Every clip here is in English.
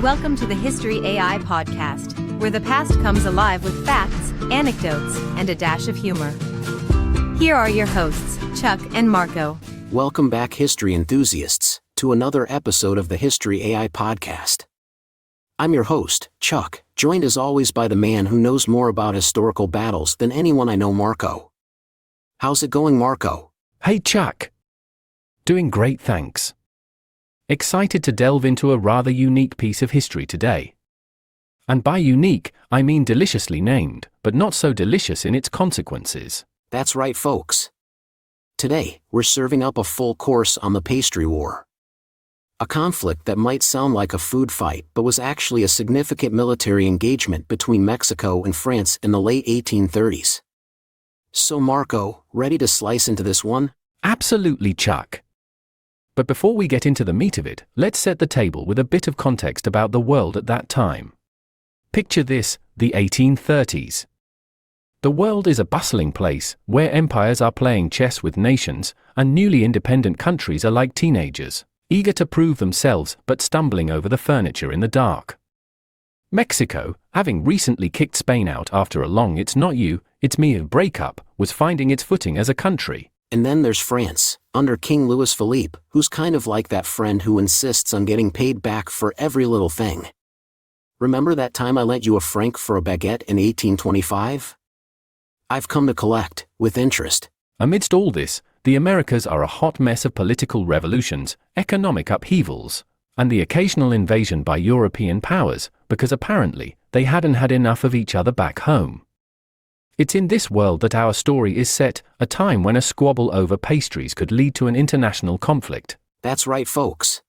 Welcome to the History AI podcast, where the past comes alive with facts, anecdotes, and a dash of humor. Here are your hosts, Chuck and Marco. Welcome back, history enthusiasts, to another episode of the History AI podcast. I'm your host, Chuck, joined as always by the man who knows more about historical battles than anyone I know, Marco. How's it going, Marco? Hey, Chuck. Doing great, thanks. Excited to delve into a rather unique piece of history today. And by unique, I mean deliciously named, but not so delicious in its consequences. That's right, folks. Today, we're serving up a full course on the Pastry War. A conflict that might sound like a food fight but was actually a significant military engagement between Mexico and France in the late 1830s. So Marco, ready to slice into this one? Absolutely, Chuck. But before we get into the meat of it, let's set the table with a bit of context about the world at that time. Picture this, the 1830s. The world is a bustling place, where empires are playing chess with nations, and newly independent countries are like teenagers, eager to prove themselves but stumbling over the furniture in the dark. Mexico, having recently kicked Spain out after a long it's not you, it's me breakup, was finding its footing as a country. And then there's France, under King Louis Philippe, who's kind of like that friend who insists on getting paid back for every little thing. Remember that time I lent you a franc for a baguette in 1825? I've come to collect, with interest. Amidst all this, the Americas are a hot mess of political revolutions, economic upheavals, and the occasional invasion by European powers, because apparently, they hadn't had enough of each other back home. It's in this world that our story is set, a time when a squabble over pastries could lead to an international conflict. That's right, folks.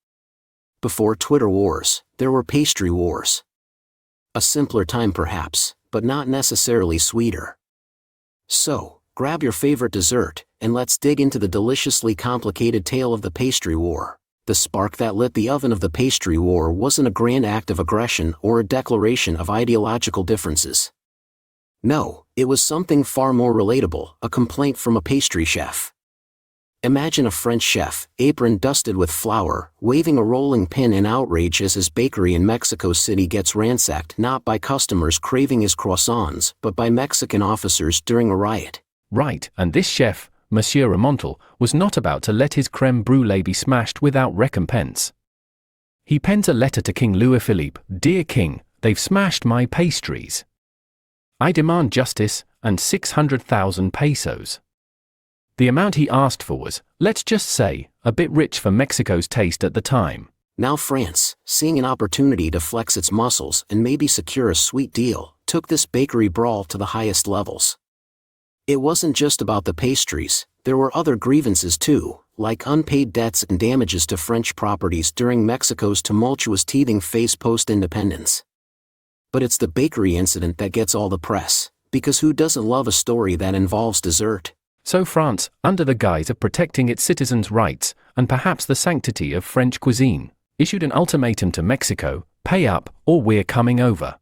Before Twitter wars, there were pastry wars. A simpler time perhaps, but not necessarily sweeter. So, grab your favorite dessert, and let's dig into the deliciously complicated tale of the pastry war. The spark that lit the oven of the pastry war wasn't a grand act of aggression or a declaration of ideological differences. No, it was something far more relatable, a complaint from a pastry chef. Imagine a French chef, apron dusted with flour, waving a rolling pin in outrage as his bakery in Mexico City gets ransacked not by customers craving his croissants, but by Mexican officers during a riot. Right, and this chef, Monsieur Remontal, was not about to let his creme brulee be smashed without recompense. He pens a letter to King Louis Philippe, "Dear King, they've smashed my pastries. I demand justice, and 600,000 pesos. The amount he asked for was, let's just say, a bit rich for Mexico's taste at the time. Now France, seeing an opportunity to flex its muscles and maybe secure a sweet deal, took this bakery brawl to the highest levels. It wasn't just about the pastries, there were other grievances too, like unpaid debts and damages to French properties during Mexico's tumultuous teething phase post-independence. But it's the bakery incident that gets all the press, because who doesn't love a story that involves dessert? So France, under the guise of protecting its citizens' rights, and perhaps the sanctity of French cuisine, issued an ultimatum to Mexico, pay up, or we're coming over.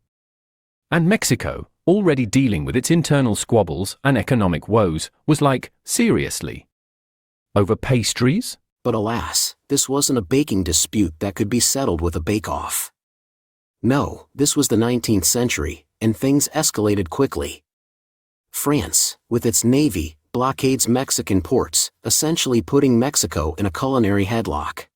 And Mexico, already dealing with its internal squabbles and economic woes, was like, seriously? Over pastries? But alas, this wasn't a baking dispute that could be settled with a bake-off. No, this was the 19th century, and things escalated quickly. France, with its navy, blockades Mexican ports, essentially putting Mexico in a culinary headlock.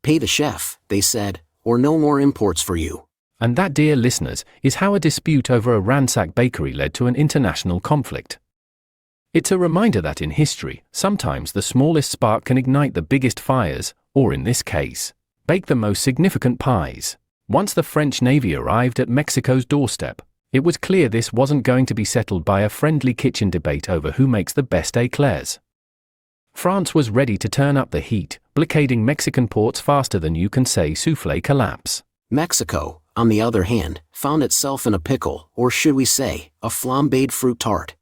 Pay the chef, they said, or no more imports for you. And that, dear listeners, is how a dispute over a ransacked bakery led to an international conflict. It's a reminder that in history, sometimes the smallest spark can ignite the biggest fires, or in this case, bake the most significant pies. Once the French Navy arrived at Mexico's doorstep, it was clear this wasn't going to be settled by a friendly kitchen debate over who makes the best éclairs. France was ready to turn up the heat, blockading Mexican ports faster than you can say soufflé collapse. Mexico, on the other hand, found itself in a pickle, or should we say, a flambéed fruit tart.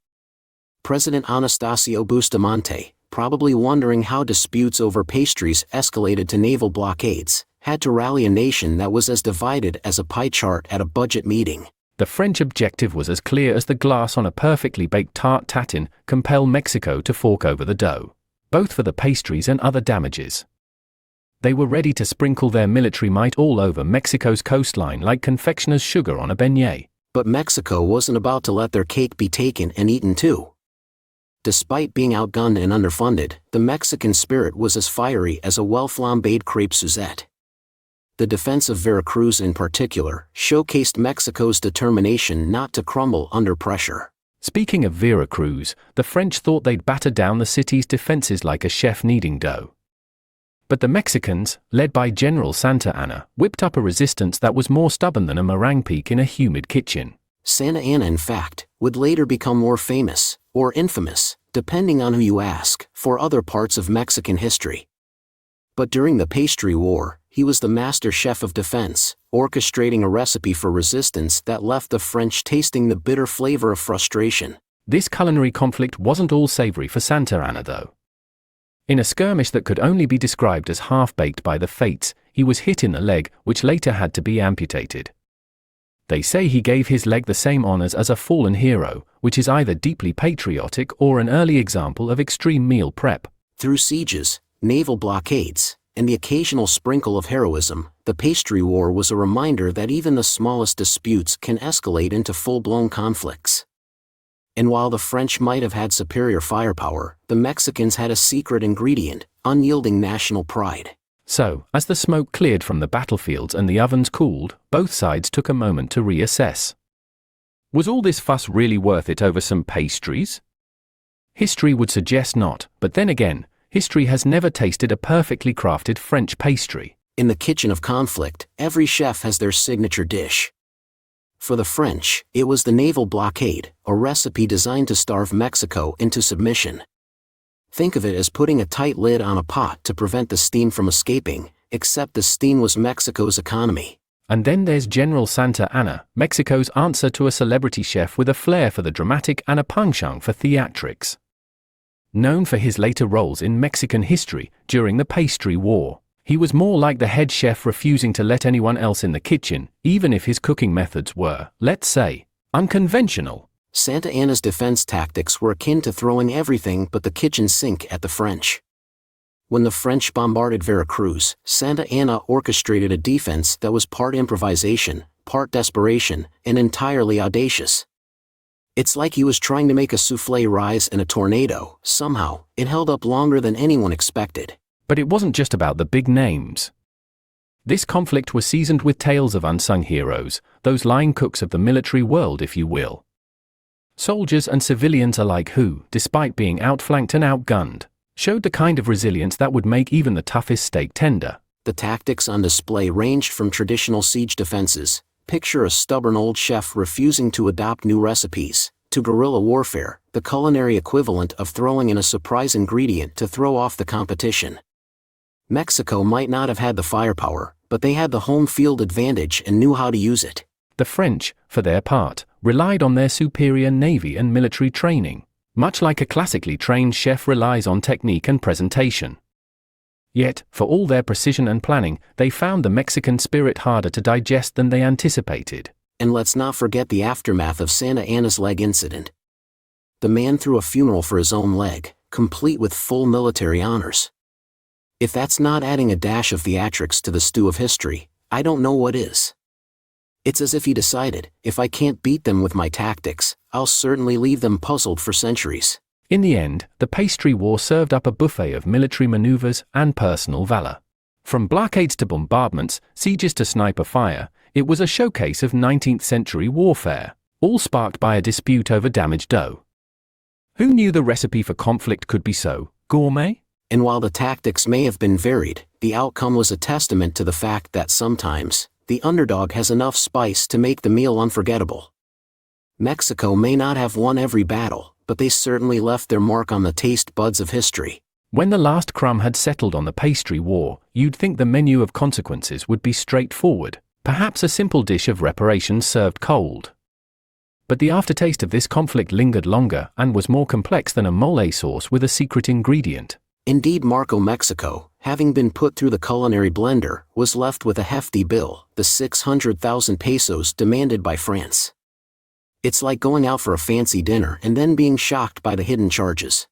President Anastasio Bustamante, probably wondering how disputes over pastries escalated to naval blockades, had to rally a nation that was as divided as a pie chart at a budget meeting. The French objective was as clear as the glass on a perfectly baked tart tatin: compel Mexico to fork over the dough, both for the pastries and other damages. They were ready to sprinkle their military might all over Mexico's coastline like confectioner's sugar on a beignet. But Mexico wasn't about to let their cake be taken and eaten too. Despite being outgunned and underfunded, the Mexican spirit was as fiery as a well-flambéed crepe Suzette. The defense of Veracruz in particular showcased Mexico's determination not to crumble under pressure. Speaking of Veracruz, the French thought they'd batter down the city's defenses like a chef kneading dough. But the Mexicans, led by General Santa Anna, whipped up a resistance that was more stubborn than a meringue peak in a humid kitchen. Santa Anna, in fact, would later become more famous, or infamous, depending on who you ask, for other parts of Mexican history. But during the Pastry War, he was the master chef of defense, orchestrating a recipe for resistance that left the French tasting the bitter flavor of frustration. This culinary conflict wasn't all savory for Santa Anna though. In a skirmish that could only be described as half-baked by the fates, he was hit in the leg, which later had to be amputated. They say he gave his leg the same honors as a fallen hero, which is either deeply patriotic or an early example of extreme meal prep. Through sieges, naval blockades, and the occasional sprinkle of heroism, the Pastry War was a reminder that even the smallest disputes can escalate into full-blown conflicts. And while the French might have had superior firepower, the Mexicans had a secret ingredient: unyielding national pride. So, as the smoke cleared from the battlefields and the ovens cooled, both sides took a moment to reassess. Was all this fuss really worth it over some pastries? History would suggest not, but then again, history has never tasted a perfectly crafted French pastry. In the kitchen of conflict, every chef has their signature dish. For the French, it was the naval blockade, a recipe designed to starve Mexico into submission. Think of it as putting a tight lid on a pot to prevent the steam from escaping, except the steam was Mexico's economy. And then there's General Santa Anna, Mexico's answer to a celebrity chef with a flair for the dramatic and a penchant for theatrics. Known for his later roles in Mexican history during the Pastry War, he was more like the head chef refusing to let anyone else in the kitchen, even if his cooking methods were, let's say, unconventional. Santa Anna's defense tactics were akin to throwing everything but the kitchen sink at the French. When the French bombarded Veracruz, Santa Anna orchestrated a defense that was part improvisation, part desperation, and entirely audacious. It's like he was trying to make a soufflé rise in a tornado. Somehow, it held up longer than anyone expected. But it wasn't just about the big names. This conflict was seasoned with tales of unsung heroes, those line cooks of the military world, if you will. Soldiers and civilians alike who, despite being outflanked and outgunned, showed the kind of resilience that would make even the toughest steak tender. The tactics on display ranged from traditional siege defenses, picture a stubborn old chef refusing to adopt new recipes, to guerrilla warfare, the culinary equivalent of throwing in a surprise ingredient to throw off the competition. Mexico might not have had the firepower, but they had the home field advantage and knew how to use it. The French, for their part, relied on their superior navy and military training, much like a classically trained chef relies on technique and presentation. Yet, for all their precision and planning, they found the Mexican spirit harder to digest than they anticipated. And let's not forget the aftermath of Santa Anna's leg incident. The man threw a funeral for his own leg, complete with full military honors. If that's not adding a dash of theatrics to the stew of history, I don't know what is. It's as if he decided, if I can't beat them with my tactics, I'll certainly leave them puzzled for centuries. In the end, the Pastry War served up a buffet of military maneuvers and personal valor. From blockades to bombardments, sieges to sniper fire, it was a showcase of 19th century warfare, all sparked by a dispute over damaged dough. Who knew the recipe for conflict could be so gourmet? And while the tactics may have been varied, the outcome was a testament to the fact that sometimes, the underdog has enough spice to make the meal unforgettable. Mexico may not have won every battle, but they certainly left their mark on the taste buds of history. When the last crumb had settled on the Pastry War, you'd think the menu of consequences would be straightforward, perhaps a simple dish of reparations served cold. But the aftertaste of this conflict lingered longer and was more complex than a mole sauce with a secret ingredient. Indeed, Mexico, having been put through the culinary blender, was left with a hefty bill, the 600,000 pesos demanded by France. It's like going out for a fancy dinner and then being shocked by the hidden charges.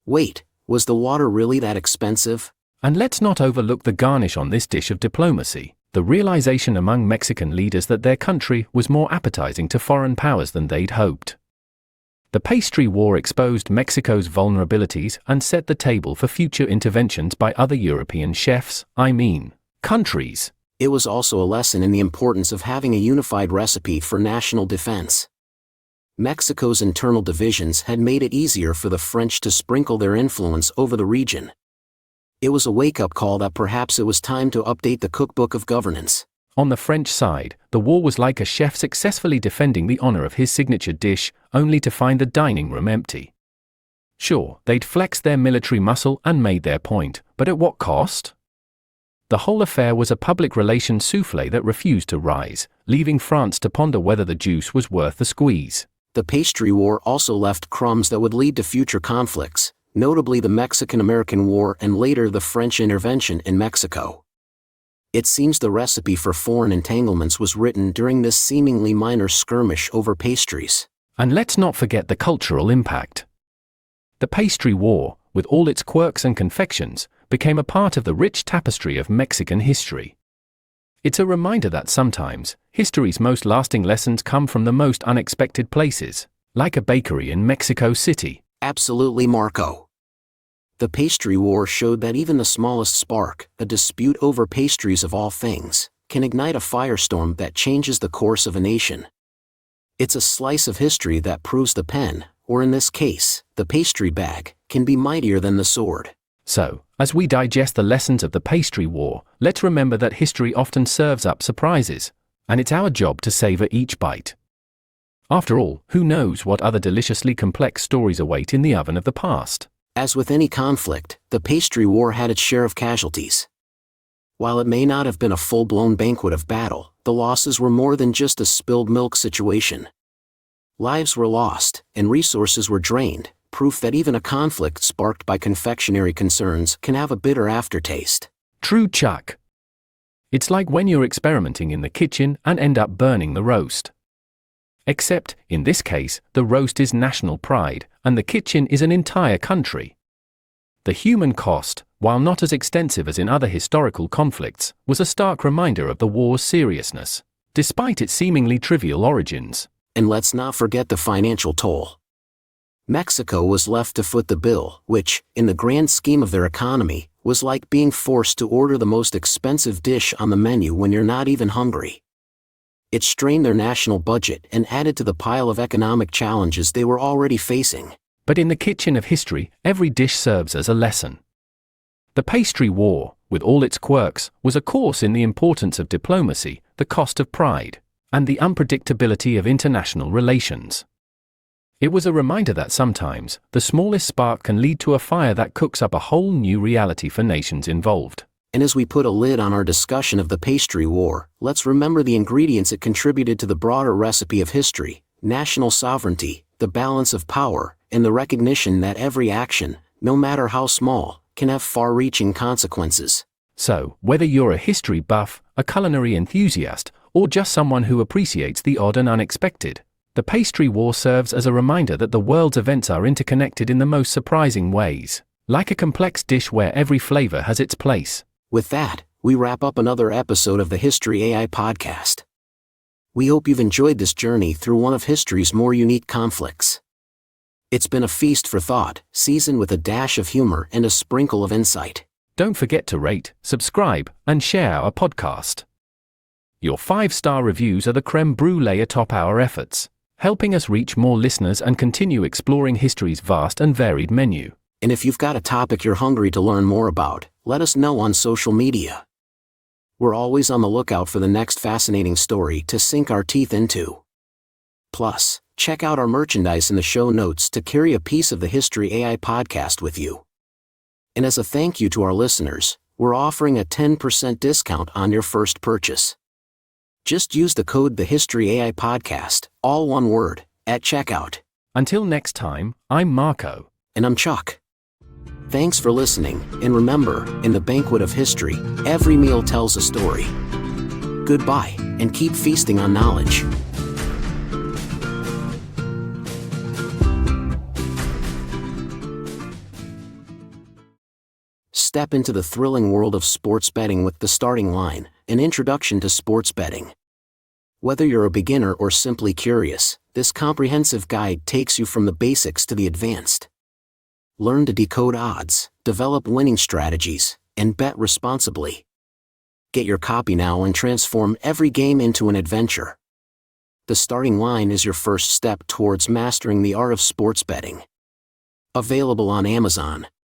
Wait, was the water really that expensive? And let's not overlook the garnish on this dish of diplomacy, the realization among Mexican leaders that their country was more appetizing to foreign powers than they'd hoped. The Pastry War exposed Mexico's vulnerabilities and set the table for future interventions by other European countries. It was also a lesson in the importance of having a unified recipe for national defense. Mexico's internal divisions had made it easier for the French to sprinkle their influence over the region. It was a wake-up call that perhaps it was time to update the cookbook of governance. On the French side, the war was like a chef successfully defending the honor of his signature dish, only to find the dining room empty. Sure, they'd flexed their military muscle and made their point, but at what cost? The whole affair was a public relations soufflé that refused to rise, leaving France to ponder whether the juice was worth the squeeze. The Pastry War also left crumbs that would lead to future conflicts, notably the Mexican-American War and later the French intervention in Mexico. It seems the recipe for foreign entanglements was written during this seemingly minor skirmish over pastries. And let's not forget the cultural impact. The Pastry War, with all its quirks and confections, became a part of the rich tapestry of Mexican history. It's a reminder that sometimes, history's most lasting lessons come from the most unexpected places, like a bakery in Mexico City. Absolutely, Marco. The Pastry War showed that even the smallest spark, a dispute over pastries of all things, can ignite a firestorm that changes the course of a nation. It's a slice of history that proves the pen, or in this case, the pastry bag, can be mightier than the sword. So, as we digest the lessons of the Pastry War, let's remember that history often serves up surprises, and it's our job to savor each bite. After all, who knows what other deliciously complex stories await in the oven of the past? As with any conflict, the Pastry War had its share of casualties. While it may not have been a full-blown banquet of battle, the losses were more than just a spilled milk situation. Lives were lost, and resources were drained, proof that even a conflict sparked by confectionery concerns can have a bitter aftertaste. True, Chuck. It's like when you're experimenting in the kitchen and end up burning the roast. Except, in this case, the roast is national pride, and the kitchen is an entire country. The human cost, while not as extensive as in other historical conflicts, was a stark reminder of the war's seriousness, despite its seemingly trivial origins. And let's not forget the financial toll. Mexico was left to foot the bill, which, in the grand scheme of their economy, was like being forced to order the most expensive dish on the menu when you're not even hungry. It strained their national budget and added to the pile of economic challenges they were already facing. But in the kitchen of history, every dish serves as a lesson. The Pastry War, with all its quirks, was a course in the importance of diplomacy, the cost of pride, and the unpredictability of international relations. It was a reminder that sometimes, the smallest spark can lead to a fire that cooks up a whole new reality for nations involved. And as we put a lid on our discussion of the Pastry War, let's remember the ingredients it contributed to the broader recipe of history: national sovereignty, the balance of power, and the recognition that every action, no matter how small, can have far-reaching consequences. So, whether you're a history buff, a culinary enthusiast, or just someone who appreciates the odd and unexpected, the Pastry War serves as a reminder that the world's events are interconnected in the most surprising ways, like a complex dish where every flavor has its place. With that, we wrap up another episode of the History AI podcast. We hope you've enjoyed this journey through one of history's more unique conflicts. It's been a feast for thought, seasoned with a dash of humor and a sprinkle of insight. Don't forget to rate, subscribe, and share our podcast. Your 5-star reviews are the creme brulee atop our efforts, helping us reach more listeners and continue exploring history's vast and varied menu. And if you've got a topic you're hungry to learn more about, let us know on social media. We're always on the lookout for the next fascinating story to sink our teeth into. Plus, check out our merchandise in the show notes to carry a piece of the History AI podcast with you. And as a thank you to our listeners, we're offering a 10% discount on your first purchase. Just use the code The History AI Podcast, all one word, at checkout. Until next time, I'm Marco. And I'm Chuck. Thanks for listening, and remember, in the banquet of history, every meal tells a story. Goodbye, and keep feasting on knowledge. Step into the thrilling world of sports betting with the starting line, an introduction to sports betting. Whether you're a beginner or simply curious, this comprehensive guide takes you from the basics to the advanced. Learn to decode odds, develop winning strategies, and bet responsibly. Get your copy now and transform every game into an adventure. The starting line is your first step towards mastering the art of sports betting. Available on Amazon.